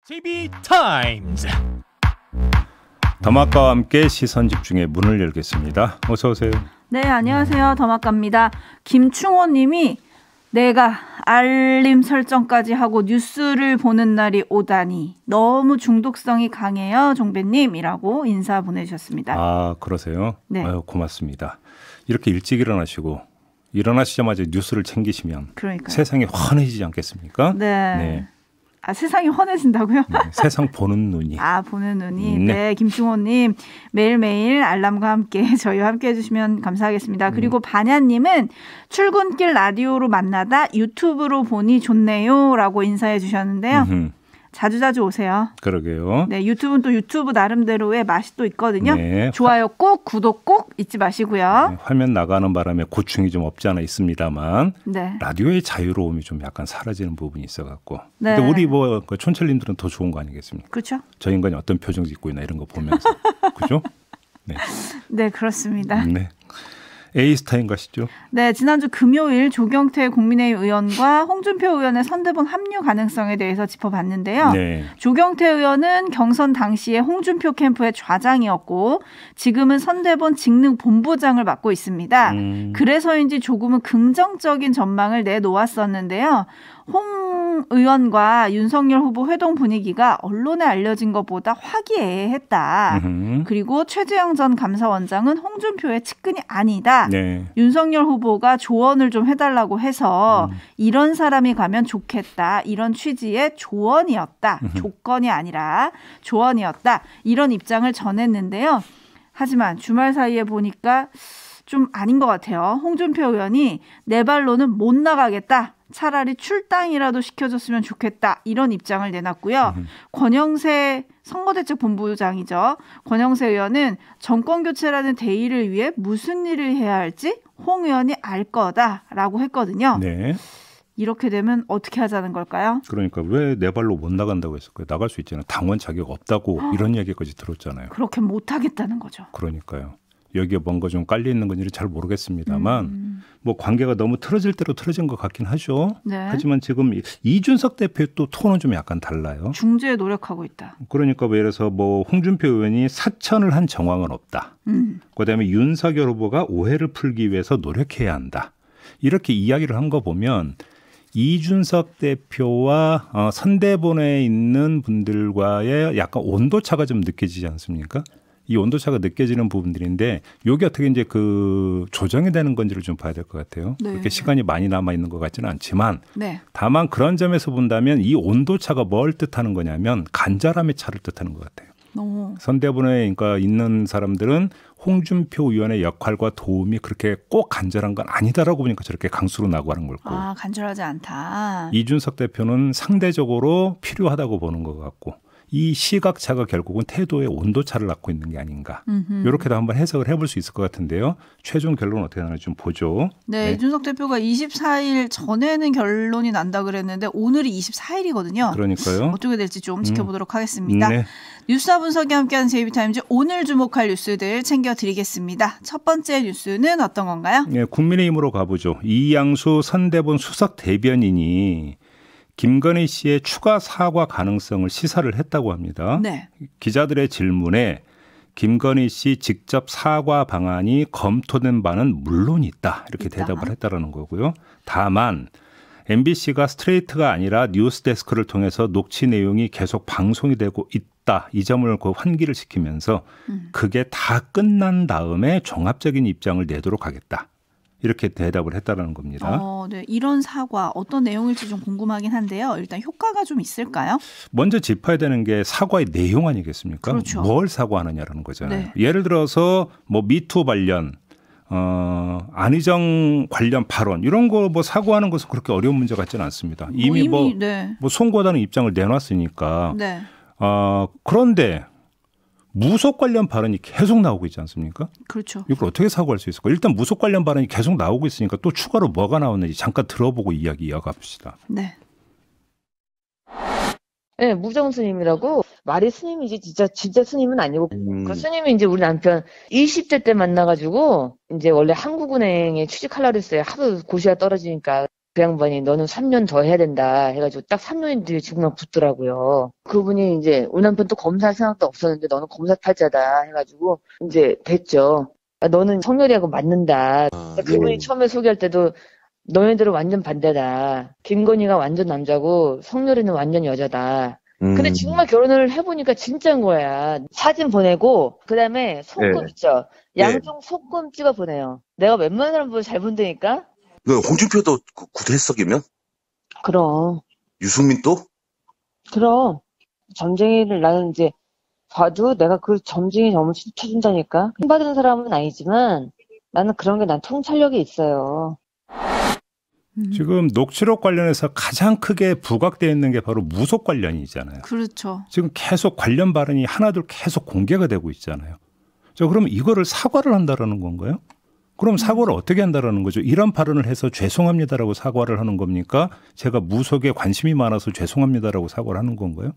TV 타임즈. 더마카와 함께 시선 집중의 문을 열겠습니다. 어서 오세요. 네, 안녕하세요. 더마카입니다. 김충호 님이 내가 알림 설정까지 하고 뉴스를 보는 날이 오다니 너무 중독성이 강해요, 종배님이라고 인사 보내주셨습니다. 아, 그러세요? 네. 아유, 고맙습니다. 이렇게 일찍 일어나시고 일어나시자마자 뉴스를 챙기시면 그러니까요. 세상이 환해지지 않겠습니까? 네. 아, 세상이 환해진다고요? 네, 세상 보는 눈이. 아, 보는 눈이. 네. 네, 김충호님 매일매일 알람과 함께 저희와 함께 해주시면 감사하겠습니다. 그리고 반야님은 출근길 라디오로 만나다 유튜브로 보니 좋네요 라고 인사해 주셨는데요. 자주자주 오세요. 그러게요. 네, 유튜브는 또 유튜브 나름대로의 맛이 또 있거든요. 네. 좋아요 꼭, 구독 꼭 잊지 마시고요. 네, 화면 나가는 바람에 고충이 좀 없지 않아 있습니다만 네. 라디오의 자유로움이 좀 약간 사라지는 부분이 있어갖고. 네. 근데 우리 그 촌철님들은 더 좋은 거 아니겠습니까? 그렇죠? 저 인간이 어떤 표정 짓고 있나 이런 거 보면서. 그죠? 네. 네, 그렇습니다. 네. A스타인 가시죠. 네, 지난주 금요일 조경태 국민의힘 의원과 홍준표 의원의 선대본 합류 가능성에 대해서 짚어봤는데요. 네. 조경태 의원은 경선 당시에 홍준표 캠프의 좌장이었고 지금은 선대본 직능 본부장을 맡고 있습니다. 그래서인지 조금은 긍정적인 전망을 내놓았었는데요. 홍 의원과 윤석열 후보 회동 분위기가 언론에 알려진 것보다 화기애애했다. 그리고 최재형 전 감사원장은 홍준표의 측근이 아니다. 네. 윤석열 후보가 조언을 좀 해달라고 해서 이런 사람이 가면 좋겠다. 이런 취지의 조언이었다. 조건이 아니라 조언이었다. 이런 입장을 전했는데요. 하지만 주말 사이에 보니까 좀 아닌 것 같아요. 홍준표 의원이 내 발로는 못 나가겠다. 차라리 출당이라도 시켜줬으면 좋겠다. 이런 입장을 내놨고요. 권영세 선거대책본부장이죠. 권영세 의원은 정권교체라는 대의를 위해 무슨 일을 해야 할지 홍 의원이 알 거다라고 했거든요. 네. 이렇게 되면 어떻게 하자는 걸까요? 그러니까 왜 내 발로 못 나간다고 했을까요? 나갈 수 있잖아요. 당원 자격 없다고 이런 이야기까지 들었잖아요. 그렇게 못하겠다는 거죠. 그러니까요. 여기에 뭔가 좀 깔려 있는 건지는 잘 모르겠습니다만 뭐 관계가 너무 틀어질 대로 틀어진 것 같긴 하죠. 네. 하지만 지금 이준석 대표의 또 톤은 좀 약간 달라요. 중재에 노력하고 있다. 그러니까 예를 들어서 뭐 홍준표 의원이 사천을 한 정황은 없다. 그다음에 윤석열 후보가 오해를 풀기 위해서 노력해야 한다. 이렇게 이야기를 한 거 보면 이준석 대표와 선대본에 있는 분들과의 약간 온도차가 좀 느껴지지 않습니까? 이 온도차가 느껴지는 부분들인데 이게 어떻게 이제 그 조정이 되는 건지를 좀 봐야 될 것 같아요. 네. 그렇게 시간이 많이 남아 있는 것 같지는 않지만 네. 다만 그런 점에서 본다면 이 온도차가 뭘 뜻하는 거냐면 간절함의 차를 뜻하는 것 같아요. 선대본에 그러니까 있는 사람들은 홍준표 의원의 역할과 도움이 그렇게 꼭 간절한 건 아니다라고 보니까 저렇게 강수로 나고하는 걸고. 아, 간절하지 않다. 이준석 대표는 상대적으로 필요하다고 보는 것 같고. 이 시각차가 결국은 태도의 온도차를 낳고 있는 게 아닌가. 이렇게도 한번 해석을 해볼 수 있을 것 같은데요. 최종 결론은 어떻게 나는지 좀 보죠. 네, 이준석 대표가 24일 전에는 결론이 난다 그랬는데 오늘이 24일이거든요. 그러니까요. 어떻게 될지 좀 지켜보도록 하겠습니다. 네. 뉴스와 분석이 함께하는 JB타임즈 오늘 주목할 뉴스들 챙겨드리겠습니다. 첫 번째 뉴스는 어떤 건가요? 네, 국민의힘으로 가보죠. 이양수 선대본 수석 대변인이 김건희 씨의 추가 사과 가능성을 시사를 했다고 합니다. 네. 기자들의 질문에 김건희 씨 직접 사과 방안이 검토된 바는 물론 있다. 이렇게 대답을 했다라는 거고요. 다만 MBC가 스트레이트가 아니라 뉴스데스크를 통해서 녹취 내용이 계속 방송이 되고 있다. 이 점을 그 환기를 시키면서 그게 다 끝난 다음에 종합적인 입장을 내도록 하겠다. 이렇게 대답을 했다라는 겁니다. 네. 이런 사과 어떤 내용일지 좀 궁금하긴 한데요. 일단 효과가 좀 있을까요? 먼저 짚어야 되는 게 사과의 내용 아니겠습니까? 그렇죠. 뭘 사과하느냐라는 거잖아요. 네. 예를 들어서 뭐 미투 관련 안희정 관련 발언 이런 거 뭐 사과하는 것은 그렇게 어려운 문제 같지는 않습니다. 이미 뭐 송구하다는 입장을 내놨으니까. 네. 그런데 무속 관련 발언이 계속 나오고 있지 않습니까? 그렇죠. 이걸 어떻게 사과할 수 있을까? 일단 무속 관련 발언이 계속 나오고 있으니까 또 추가로 뭐가 나오는지 잠깐 들어보고 이야기 이어갑시다. 네. 네, 무정 스님이라고. 말이 스님이지 진짜 스님은 아니고 그 스님이 이제 우리 남편 20대 때 만나가지고 이제 원래 한국은행에 취직하려고 했어요. 하도 고시가 떨어지니까. 그 양반이 너는 3년 더 해야 된다 해가지고 딱 3년 뒤에 정말 붙더라고요. 그분이 이제 우리 남편 또 검사할 생각도 없었는데 너는 검사 탈자다 해가지고 이제 됐죠. 너는 성렬이하고 맞는다. 그분이 처음에 소개할 때도 너네들은 완전 반대다. 김건희가 완전 남자고 성렬이는 완전 여자다. 근데 정말 결혼을 해보니까 진짜인 거야. 사진 보내고 그다음에 손금 있죠. 양쪽 손금 찍어 보내요. 내가 웬만한 사람보다 잘 본다니까. 홍준표도 구태석이면? 그럼. 유승민도? 그럼. 점쟁이를 나는 이제 봐도 내가 그 점쟁이 점을 쳐준다니까. 힘받은 사람은 아니지만 나는 그런 게 난 통찰력이 있어요. 지금 녹취록 관련해서 가장 크게 부각되어 있는 게 바로 무속 관련이잖아요. 그렇죠. 지금 계속 관련 발언이 하나둘 계속 공개가 되고 있잖아요. 그럼 이거를 사과를 한다라는 건가요? 그럼 사과를 어떻게 한다라는 거죠? 이런 발언을 해서 죄송합니다라고 사과를 하는 겁니까? 제가 무속에 관심이 많아서 죄송합니다라고 사과를 하는 건가요?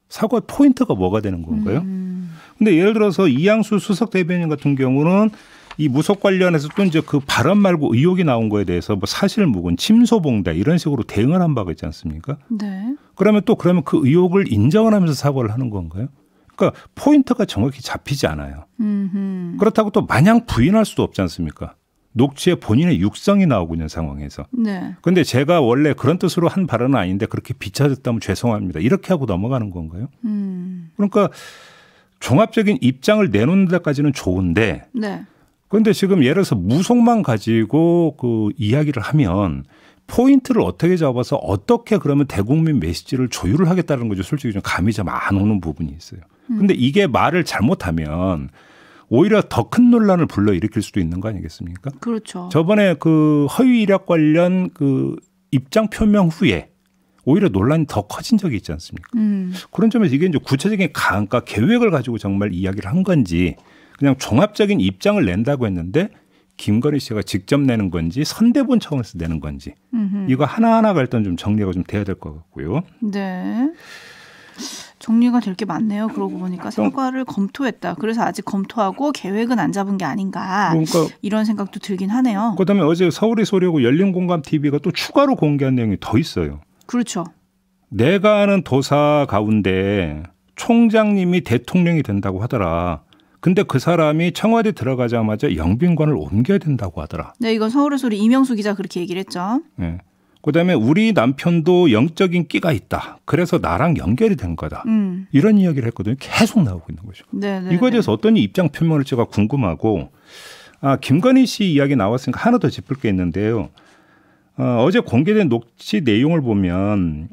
사과 포인트가 뭐가 되는 건가요? 근데 예를 들어서 이양수 수석 대변인 같은 경우는 이 무속 관련해서 또 이제 그 발언 말고 의혹이 나온 거에 대해서 뭐 사실무근, 침소봉대 이런 식으로 대응을 한 바가 있지 않습니까? 네. 그러면 그 의혹을 인정을 하면서 사과를 하는 건가요? 그러니까 포인트가 정확히 잡히지 않아요. 그렇다고 또 마냥 부인할 수도 없지 않습니까? 녹취에 본인의 육성이 나오고 있는 상황에서. 네. 그런데 제가 원래 그런 뜻으로 한 발언은 아닌데 그렇게 비춰졌다면 죄송합니다. 이렇게 하고 넘어가는 건가요? 그러니까 종합적인 입장을 내놓는 데까지는 좋은데 네. 그런데 지금 예를 들어서 무속만 가지고 그 이야기를 하면 포인트를 어떻게 잡아서 어떻게 그러면 대국민 메시지를 조율을 하겠다는 거죠. 솔직히 좀 감이 좀 안 오는 부분이 있어요. 근데 이게 말을 잘못하면 오히려 더 큰 논란을 불러일으킬 수도 있는 거 아니겠습니까? 그렇죠. 저번에 그 허위 이력 관련 그 입장 표명 후에 오히려 논란이 더 커진 적이 있지 않습니까? 그런 점에서 이게 이제 구체적인 그러니까 계획을 가지고 정말 이야기를 한 건지 그냥 종합적인 입장을 낸다고 했는데 김건희 씨가 직접 내는 건지 선대본 차원에서 내는 건지 이거 하나하나가 일단 좀 정리가 좀 돼야 될 것 같고요. 네. 정리가 될 게 많네요. 그러고 보니까 사과를 검토했다. 그래서 아직 검토하고 계획은 안 잡은 게 아닌가. 그러니까 이런 생각도 들긴 하네요. 그다음에 어제 서울이 소리하고 열린공감TV가 또 추가로 공개한 내용이 더 있어요. 그렇죠. 내가 아는 도사 가운데 총장님이 대통령이 된다고 하더라. 근데 그 사람이 청와대 들어가자마자 영빈관을 옮겨야 된다고 하더라. 네, 이건 서울의 소리 이명수 기자 그렇게 얘기를 했죠. 네. 그다음에 우리 남편도 영적인 끼가 있다. 그래서 나랑 연결이 된 거다. 이런 이야기를 했거든요. 계속 나오고 있는 거죠. 네네. 이거에 대해서 어떤 입장 표명을 제가 궁금하고 김건희 씨 이야기 나왔으니까 하나 더 짚을 게 있는데요. 어제 공개된 녹취 내용을 보면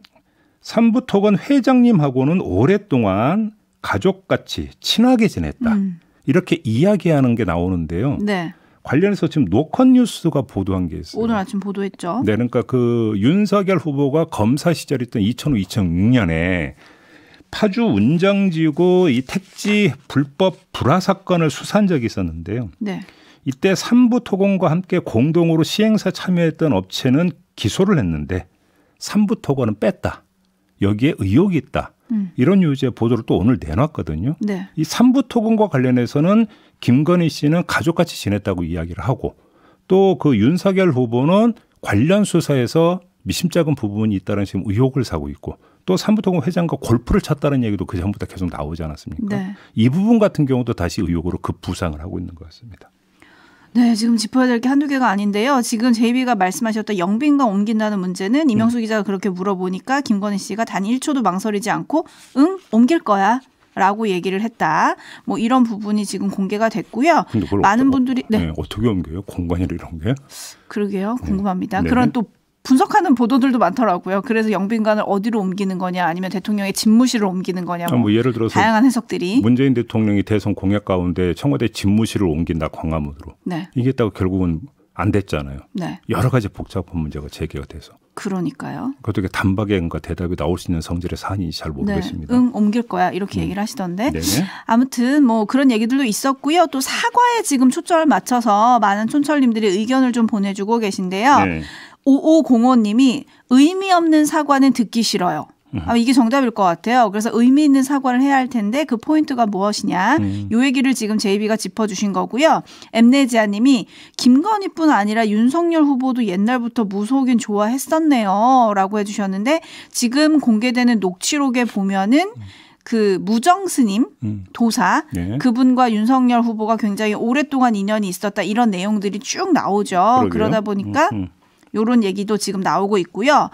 삼부토건 회장님하고는 오랫동안 가족같이 친하게 지냈다. 이렇게 이야기하는 게 나오는데요. 네. 관련해서 지금 노컷뉴스가 보도한 게 있어요. 오늘 아침 보도했죠. 네, 그러니까 그 윤석열 후보가 검사 시절이었던 2005, 2006년에 파주 운정지구 이 택지 불법 불화 사건을 수사한 적이 있었는데요. 네. 이때 삼부토건과 함께 공동으로 시행사 참여했던 업체는 기소를 했는데 삼부토건은 뺐다. 여기에 의혹이 있다. 이런 유지의 보도를 또 오늘 내놨거든요. 네. 이 삼부토건과 관련해서는 김건희 씨는 가족같이 지냈다고 이야기를 하고 또 그 윤석열 후보는 관련 수사에서 미심쩍은 부분이 있다는 지금 의혹을 사고 있고 또 삼부토건 회장과 골프를 쳤다는 얘기도 그 전부터 계속 나오지 않았습니까? 네. 이 부분 같은 경우도 다시 의혹으로 급부상을 하고 있는 것 같습니다. 네, 지금 짚어야 될 게 한두 개가 아닌데요. 지금 JB가 말씀하셨던 영빈관 옮긴다는 문제는 이명수 기자가 그렇게 물어보니까 김건희 씨가 단 1초도 망설이지 않고 응? 옮길 거야. 라고 얘기를 했다. 뭐 이런 부분이 지금 공개가 됐고요. 많은 분들이 네, 어떻게 옮겨요? 공간이라 이런 게? 그러게요. 궁금합니다. 네. 그런 또 분석하는 보도들도 많더라고요. 그래서 영빈관을 어디로 옮기는 거냐 아니면 대통령의 집무실을 옮기는 거냐 뭐 예를 들어서 다양한 해석들이. 문재인 대통령이 대선 공약 가운데 청와대 집무실을 옮긴다 광화문으로. 네. 이게 딱 결국은 안 됐잖아요. 네. 여러 가지 복잡한 문제가 제기가 돼서. 그러니까요. 어떻게 단박에 대답이 나올 수 있는 성질의 사안인지 잘 모르겠습니다. 네. 응, 옮길 거야 이렇게 얘기를 하시던데. 네네. 아무튼 뭐 그런 얘기들도 있었고요. 또 사과에 지금 초점을 맞춰서 많은 촌철님들이 의견을 좀 보내주고 계신데요. 네. 5505님이 의미 없는 사과는 듣기 싫어요. 이게 정답일 것 같아요. 그래서 의미 있는 사과를 해야 할 텐데 그 포인트가 무엇이냐. 요 얘기를 지금 제이비가 짚어주신 거고요. 엠네지아님이 김건희뿐 아니라 윤석열 후보도 옛날부터 무속인 좋아했었네요. 라고 해주셨는데 지금 공개되는 녹취록에 보면은 그 무정스님 도사 네. 그분과 윤석열 후보가 굉장히 오랫동안 인연이 있었다 이런 내용들이 쭉 나오죠. 그러게요. 그러다 보니까 이런 얘기도 지금 나오고 있고요.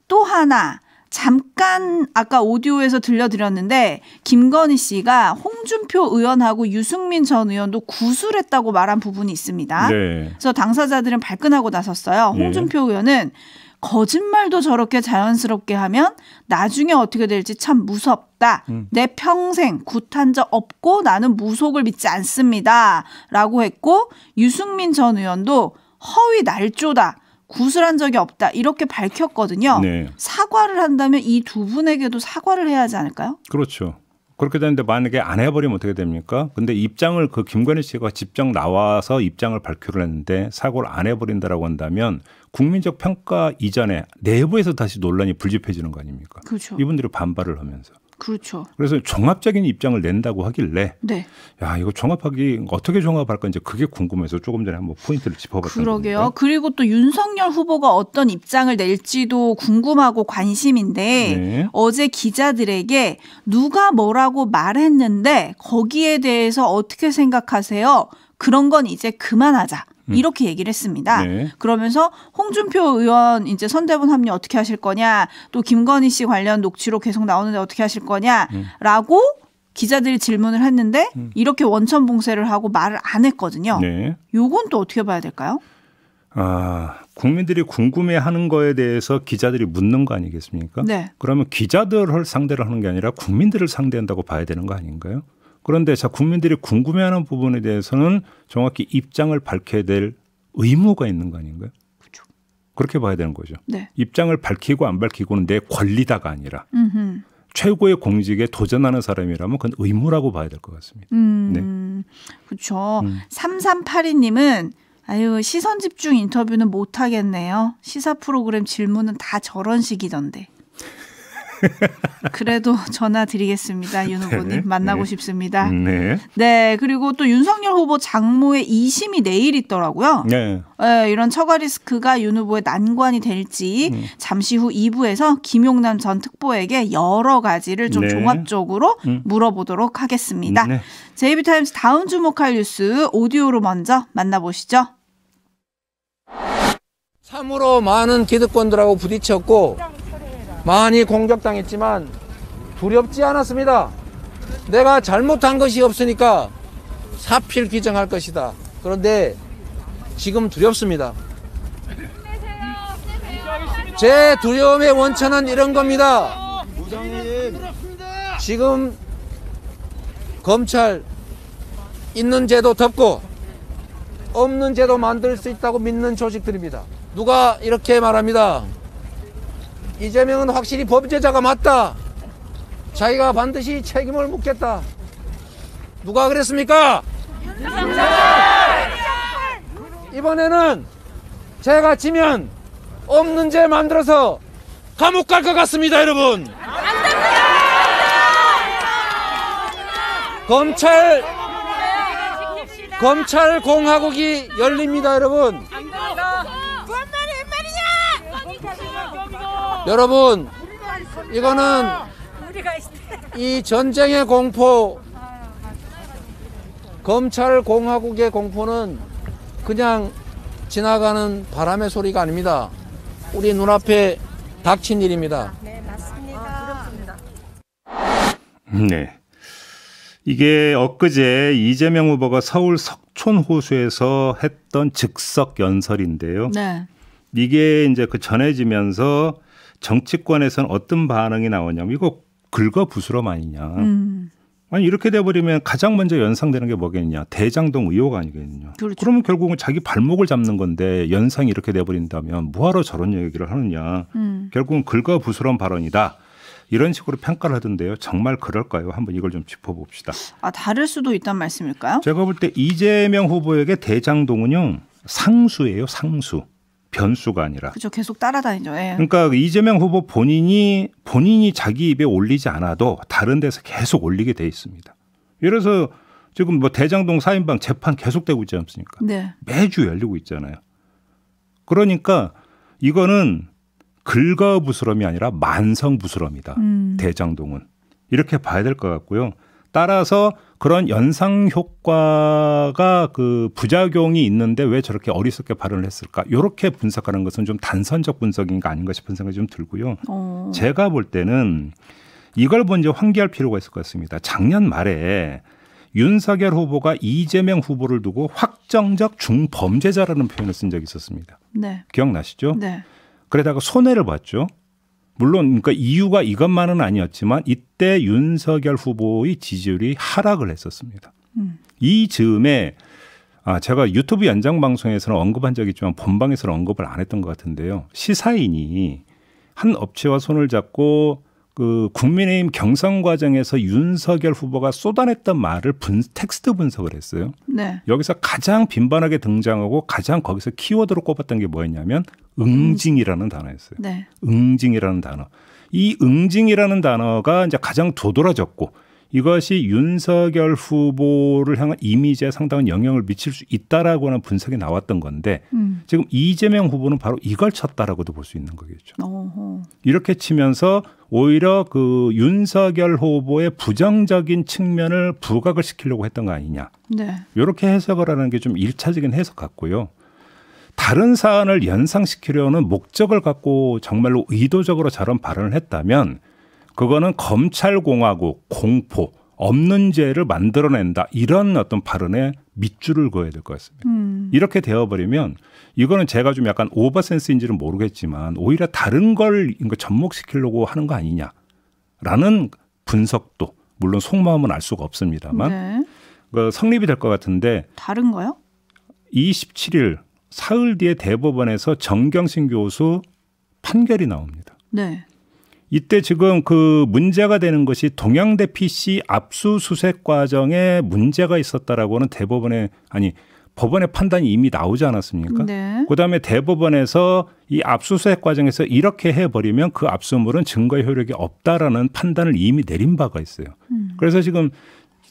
또 하나 잠깐 아까 오디오에서 들려드렸는데 김건희 씨가 홍준표 의원하고 유승민 전 의원도 구술했다고 말한 부분이 있습니다. 네. 그래서 당사자들은 발끈하고 나섰어요. 예. 홍준표 의원은 거짓말도 저렇게 자연스럽게 하면 나중에 어떻게 될지 참 무섭다. 내 평생 굿한 적 없고 나는 무속을 믿지 않습니다. 라고 했고 유승민 전 의원도 허위 날조다. 구술한 적이 없다. 이렇게 밝혔거든요. 네. 사과를 한다면 이 두 분에게도 사과를 해야 하지 않을까요? 그렇죠. 그렇게 되는데 만약에 안 해버리면 어떻게 됩니까? 근데 입장을 그 김건희 씨가 직접 나와서 입장을 발표를 했는데 사과를 안 해버린다라고 한다면 국민적 평가 이전에 내부에서 다시 논란이 불집해지는 거 아닙니까? 그렇죠. 이분들이 반발을 하면서. 그렇죠. 그래서 종합적인 입장을 낸다고 하길래 네. 야 이거 종합하기 어떻게 종합할 건지 그게 궁금해서 조금 전에 한번 포인트를 짚어봤던 그러게요. 겁니다. 그리고 또 윤석열 후보가 어떤 입장을 낼지도 궁금하고 관심인데 네. 어제 기자들에게 누가 뭐라고 말했는데 거기에 대해서 어떻게 생각하세요? 그런 건 이제 그만하자. 이렇게 얘기를 했습니다. 네. 그러면서 홍준표 의원 이제 선대본 합류 어떻게 하실 거냐, 또 김건희 씨 관련 녹취록 계속 나오는데 어떻게 하실 거냐라고 기자들이 질문을 했는데 이렇게 원천봉쇄를 하고 말을 안 했거든요. 네. 요건 또 어떻게 봐야 될까요? 국민들이 궁금해하는 거에 대해서 기자들이 묻는 거 아니겠습니까? 네. 그러면 기자들을 상대로 하는 게 아니라 국민들을 상대한다고 봐야 되는 거 아닌가요? 그런데 자 국민들이 궁금해하는 부분에 대해서는 정확히 입장을 밝혀야 될 의무가 있는 거 아닌가요? 그렇죠. 그렇게 봐야 되는 거죠. 네. 입장을 밝히고 안 밝히고는 내 권리다가 아니라 최고의 공직에 도전하는 사람이라면 그건 의무라고 봐야 될 것 같습니다. 네. 그렇죠. 3382님은 아유 시선 집중 인터뷰는 못 하겠네요. 시사 프로그램 질문은 다 저런 식이던데. 그래도 전화 드리겠습니다. 윤 후보님 네. 만나고 네. 싶습니다. 네. 네. 그리고 또 윤석열 후보 장모의 2심이 내일 있더라고요. 네. 네, 이런 처가 리스크가 윤 후보의 난관이 될지 잠시 후 2부에서 김용남 전 특보에게 여러 가지를 좀 네. 종합적으로 물어보도록 하겠습니다. 네. JB타임스 다음 주목할 뉴스 오디오로 먼저 만나보시죠. 참으로 많은 기득권들하고 부딪혔고 많이 공격당했지만 두렵지 않았습니다. 내가 잘못한 것이 없으니까 사필 규정할 것이다. 그런데 지금 두렵습니다. 제 두려움의 원천은 이런 겁니다. 지금 검찰 있는 제도 덮고 없는 제도 만들 수 있다고 믿는 조직들입니다. 누가 이렇게 말합니다. 이재명은 확실히 범죄자가 맞다. 자기가 반드시 책임을 묻겠다. 누가 그랬습니까? 이번에는 제가 지면 없는 죄 만들어서 감옥 갈 것 같습니다, 여러분. 검찰 공화국이 열립니다, 여러분. 여러분, 이거는 이 전쟁의 공포, 검찰 공화국의 공포는 그냥 지나가는 바람의 소리가 아닙니다. 우리 눈앞에 닥친 일입니다. 네, 맞습니다. 네. 이게 엊그제 이재명 후보가 서울 석촌호수에서 했던 즉석 연설인데요. 네. 이게 이제 그 전해지면서 정치권에서는 어떤 반응이 나오냐면 이거 긁어부스럼 아니냐. 아니 이렇게 돼버리면 가장 먼저 연상되는 게 뭐겠냐. 대장동 의혹 아니겠냐. 그렇죠. 그러면 결국은 자기 발목을 잡는 건데 연상이 이렇게 돼버린다면 뭐하러 저런 얘기를 하느냐. 결국은 긁어부스럼 발언이다. 이런 식으로 평가를 하던데요. 정말 그럴까요? 한번 이걸 좀 짚어봅시다. 다를 수도 있단 말씀일까요? 제가 볼 때 이재명 후보에게 대장동은요. 상수예요. 상수. 변수가 아니라. 그렇죠. 계속 따라다니죠. 예. 그러니까 이재명 후보 본인이 자기 입에 올리지 않아도 다른 데서 계속 올리게 돼 있습니다. 예를 들어서 지금 뭐 대장동 4인방 재판 계속되고 있지 않습니까? 네. 매주 열리고 있잖아요. 그러니까 이거는 긁어부스럼이 아니라 만성부스럼이다. 대장동은. 이렇게 봐야 될 것 같고요. 따라서 그런 연상 효과가 그 부작용이 있는데 왜 저렇게 어리석게 발언을 했을까? 이렇게 분석하는 것은 좀 단선적 분석인 거 아닌가 싶은 생각이 좀 들고요. 제가 볼 때는 이걸 먼저 환기할 필요가 있을 것 같습니다. 작년 말에 윤석열 후보가 이재명 후보를 두고 확정적 중범죄자라는 표현을 쓴 적이 있었습니다. 네. 기억나시죠? 네. 그러다가 손해를 봤죠. 물론 그러니까 이유가 이것만은 아니었지만 이때 윤석열 후보의 지지율이 하락을 했었습니다. 이 즈음에 제가 유튜브 연장 방송에서는 언급한 적이 있지만 본방에서는 언급을 안 했던 것 같은데요. 시사인이 한 업체와 손을 잡고 그 국민의힘 경선 과정에서 윤석열 후보가 쏟아냈던 말을 텍스트 분석을 했어요. 네. 여기서 가장 빈번하게 등장하고 가장 거기서 키워드로 꼽았던 게 뭐였냐면 응징이라는 단어였어요. 네. 응징이라는 단어. 이 응징이라는 단어가 이제 가장 도드라졌고 이것이 윤석열 후보를 향한 이미지에 상당한 영향을 미칠 수 있다라고 하는 분석이 나왔던 건데 지금 이재명 후보는 바로 이걸 쳤다라고도 볼 수 있는 거겠죠. 어허. 이렇게 치면서 오히려 그 윤석열 후보의 부정적인 측면을 부각을 시키려고 했던 거 아니냐. 네. 이렇게 해석을 하는 게 좀 1차적인 해석 같고요. 다른 사안을 연상시키려는 목적을 갖고 정말로 의도적으로 저런 발언을 했다면 그거는 검찰공화국, 공포, 없는 죄를 만들어낸다. 이런 어떤 발언에 밑줄을 그어야 될 것 같습니다. 이렇게 되어버리면 이거는 제가 좀 약간 오버센스인지는 모르겠지만 오히려 다른 걸 접목시키려고 하는 거 아니냐라는 분석도 물론 속마음은 알 수가 없습니다만 네. 성립이 될 것 같은데 다른 거요? 27일 사흘 뒤에 대법원에서 정경심 교수 판결이 나옵니다. 네. 이때 지금 그 문제가 되는 것이 동양대 PC 압수수색 과정에 문제가 있었다라고 하는 법원의 판단이 이미 나오지 않았습니까? 네. 그다음에 대법원에서 이 압수수색 과정에서 이렇게 해버리면 그 압수물은 증거 효력이 없다라는 판단을 이미 내린 바가 있어요. 그래서 지금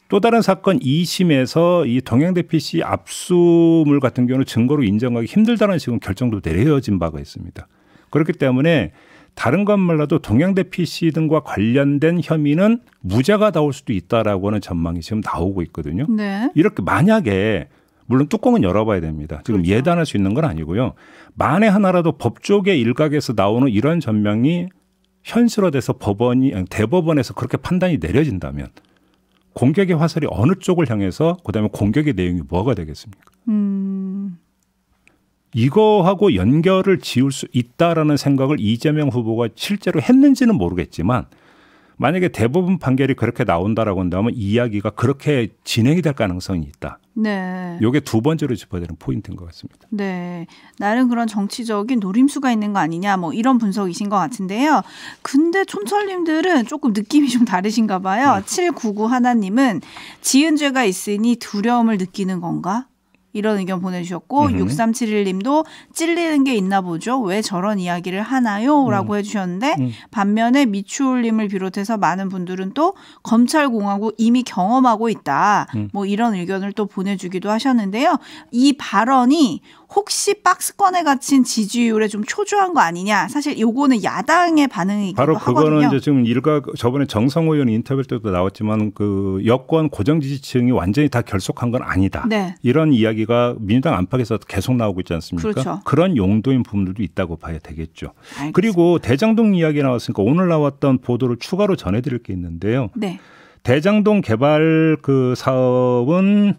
또 다른 사건 2심에서 이 동양대 PC 압수물 같은 경우는 증거로 인정하기 힘들다는 지금 결정도 내려진 바가 있습니다. 그렇기 때문에 다른 것 몰라도 동양대 PC 등과 관련된 혐의는 무죄가 나올 수도 있다라고 하는 전망이 지금 나오고 있거든요. 네. 이렇게 만약에 물론 뚜껑은 열어봐야 됩니다. 지금 그렇죠. 예단할 수 있는 건 아니고요. 만에 하나라도 법조계 일각에서 나오는 이런 전망이 현실화돼서 대법원에서 그렇게 판단이 내려진다면 공격의 화살이 어느 쪽을 향해서 그다음에 공격의 내용이 뭐가 되겠습니까? 이거하고 연결을 지을 수 있다라는 생각을 이재명 후보가 실제로 했는지는 모르겠지만 만약에 대법원 판결이 그렇게 나온다라고 한다면 이야기가 그렇게 진행이 될 가능성이 있다. 네. 이게 두 번째로 짚어야 되는 포인트인 것 같습니다. 네. 나름 그런 정치적인 노림수가 있는 거 아니냐 뭐 이런 분석이신 것 같은데요. 근데 촌철님들은 조금 느낌이 좀 다르신가 봐요. 799 하나님은 지은 죄가 있으니 두려움을 느끼는 건가? 이런 의견 보내주셨고 6371님도 찔리는 게 있나 보죠. 왜 저런 이야기를 하나요? 라고 해주셨는데 반면에 미추홀님을 비롯해서 많은 분들은 또 검찰공화국 이미 경험하고 있다. 뭐 이런 의견을 또 보내주기도 하셨는데요. 이 발언이 혹시 박스권에 갇힌 지지율에 좀 초조한 거 아니냐. 사실 요거는 야당의 반응이기도 바로 하거든요. 그거는 이제 지금 저번에 정성호 의원 인터뷰 때도 나왔지만 그 여권 고정 지지층이 완전히 다 결속한 건 아니다. 네. 이런 이야기가 민주당 안팎에서 계속 나오고 있지 않습니까? 그렇죠. 그런 용도인 부분들도 있다고 봐야 되겠죠. 알겠습니다. 그리고 대장동 이야기 나왔으니까 오늘 나왔던 보도를 추가로 전해드릴 게 있는데요. 네. 대장동 개발 그 사업은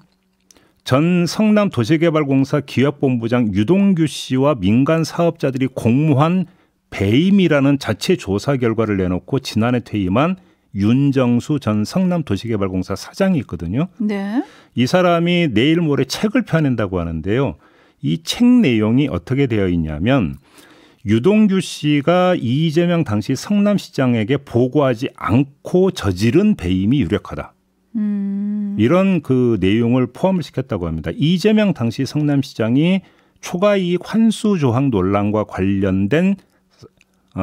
전 성남도시개발공사 기획본부장 유동규 씨와 민간 사업자들이 공모한 배임이라는 자체 조사 결과를 내놓고 지난해 퇴임한 윤정수 전 성남도시개발공사 사장이 있거든요. 네. 이 사람이 내일 모레 책을 펴낸다고 하는데요. 이 책 내용이 어떻게 되어 있냐면 유동규 씨가 이재명 당시 성남시장에게 보고하지 않고 저지른 배임이 유력하다. 이런 그 내용을 포함을 시켰다고 합니다. 이재명 당시 성남시장이 초과이익 환수 조항 논란과 관련된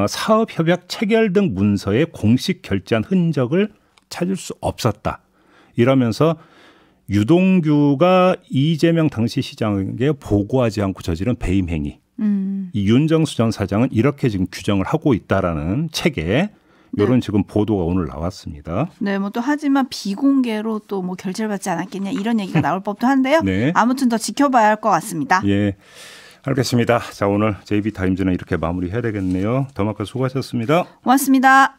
사업협약 체결 등 문서에 공식 결제한 흔적을 찾을 수 없었다. 이러면서 유동규가 이재명 당시 시장에게 보고하지 않고 저지른 배임 행위. 이 윤정수 전 사장은 이렇게 지금 규정을 하고 있다라는 책에 이런 지금 보도가 오늘 나왔습니다. 네, 뭐 또 하지만 비공개로 또 뭐 결제를 받지 않았겠냐 이런 얘기가 나올 법도 한데요. 네. 아무튼 더 지켜봐야 할 것 같습니다. 예, 알겠습니다. 자, 오늘 JB타임즈는 이렇게 마무리해야 되겠네요. 더마카 수고하셨습니다. 고맙습니다.